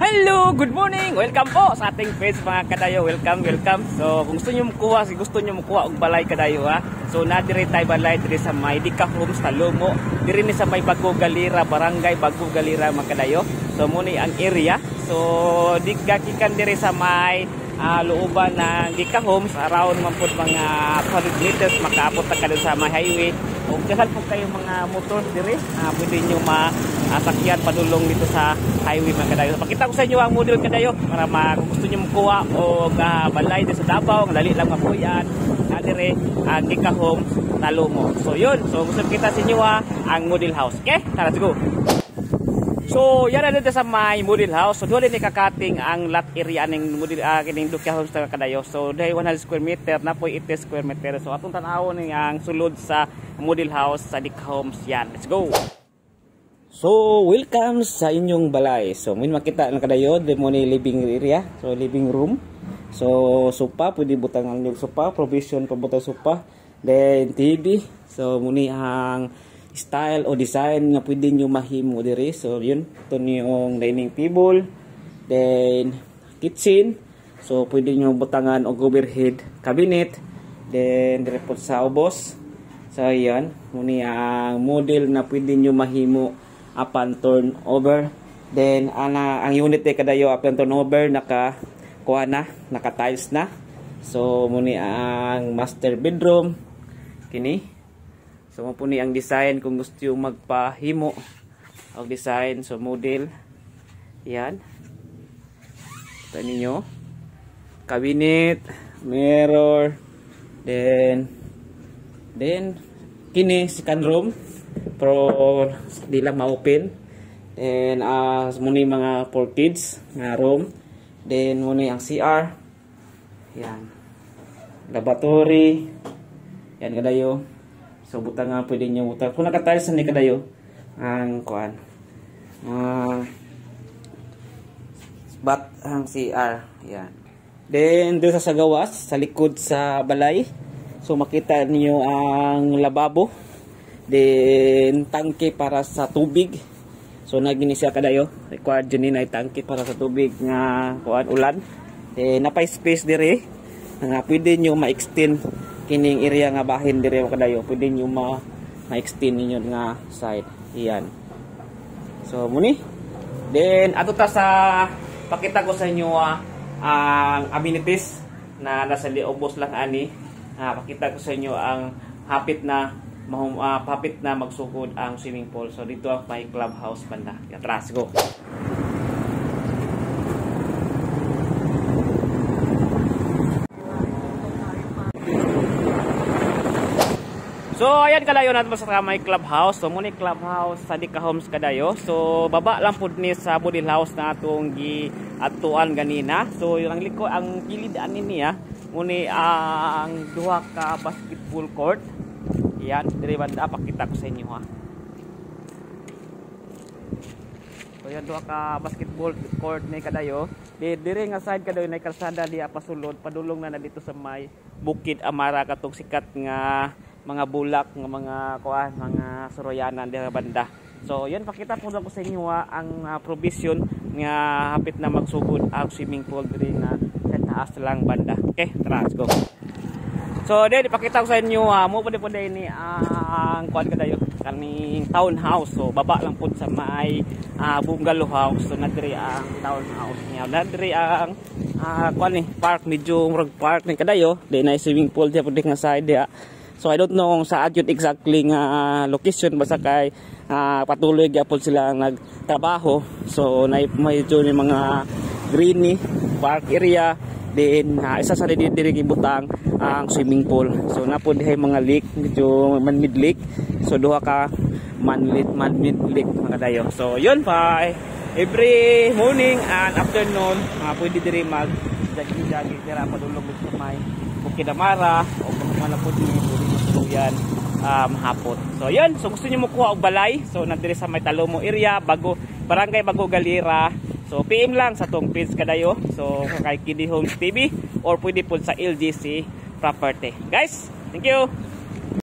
Hello, good morning. Welcome po sa ating page mga kadayo. Welcome. So, kung gusto niyo makuha og balay kadayo ha. So, na dire tay balay dire sa may Dika Homes Talomo. Dire ni sa may Bago Galira, Barangay Bago Galira mga kadayo. So, muni ang area. So, gikan dire sa may looban ng Dika Homes, around man pud mga 100 meters makaabot ta kadto sa may highway. Kung kasal po kayo mga motor dire, pwede nyo masakyan padulong dito sa highway mga kadayo. Pakita ko sa inyo ang model kadayo para kung gusto nyo makuha o balay dito sa Davao, dali lang po yan. Dire ang Dika Homes Talomo. So yun, so gusto kita sa inyo ang model house. Okay, tara, let's go. So yan na dito sa may model house. So doon din kakating ang lot area ng model kining Dika Homes na kadayo. So dahil 100 square meter na po 80 square meter. So atong tan-awon ni ang sulod sa model house sa Dika Homes yan. Let's go. So welcome sa inyong balay. So mun makita ang kadayo demo ni living area. So living room. So sofa pwede butangan yung sofa, provision pabutang sofa. Then TV. So muni ang style o design nga pwede nyo mahimo diri. So yun, ito yung dining table, then kitchen. So pwede nyo butangan og overhead cabinet, then dire po sa ubos. So yan, muni ang model na pwede nyo mahimo upon turn over. Then ang unit ay kadayo upon turn over naka tiles na. So muni ang master bedroom kini. So mo po ni ang design kung gusto yung magpahimo ang design. So model yan, ito ninyo cabinet, mirror, then kini second room pero di lang ma-open. Then muni mga for kids nga room. Then muni ang CR yan, lavatory yan kadayo. So butang nga pwede nyo butang. Kung nakatiles na ni kadayo ang kuan bat ang CR yan. Then doon sa gawas sa likod sa balay, so makita niyo ang lababo, then tangke para sa tubig. So nagini siya kadayo, required dyan ay tangke para sa tubig nga kuan ulan. Then napay space dire nga pwede nyo ma-extend kining area nga bahin dire kadayo, pwede nyo ma-extend ninyo nga side iyan. So muni, then ato ta sa pakita ko sa inyo ang amenities na nasa liobos lang ani. Pakita ko sa inyo ang hapit na magsugod ang swimming pool. So dito ang may clubhouse banda. Atras go. So ayan kadayo natin sa may clubhouse. So muni clubhouse sa Dika Homes kadayo. So baba lang pud ni sa model house na atong giatuan ganina. So yung liko ang kilid ani niya muni ang duha ka basketball court. Yan, dire banda pakita ko sa inyo ha. So yan duha ka basketball court ni kadayo. Dire nga side kadayo na kalsada diya pasulod padulong na dito sa may Bukid Amara katong sikat nga mga bulak ng mga mga soroyanan dira banda. So yan pakita po ko sa inyo ang provision nga hapit na magsugod ang swimming pool diri na sa taas lang banda. Okay, tara, let's go. So then ipakita ko sa inyo mo pud ni ang kuan kadayo kaning townhouse. So baba lang pud sa may bungalow house. So nadiri ang townhouse niya. Nadiri ang kuan ni park, medyo murag park ni kadayo. Then ay swimming pool dia pud nga side dia. So I don't know kung saan yun exactly nga location, basta kay patuloy gyapon sila nagtrabaho. So medyo ni mga greeny park area, then isa sa diri gibutang ang swimming pool. So napod dihay mga lake, medyo man-made lake. So duha ka man-made lake mga dayo. So yun pa every morning and afternoon pwede diri mag jogging dira padulong sa may Bukid Amara o kung malapod ni yan hapon. So yan, so gusto niyo makuha og balay, so nandiri sa may Talomo area, Barangay Bago Galira. So PM lang sa tong page kadayo. So kay Kiddy Homes TV or pwede po sa LGC Property. Guys, thank you.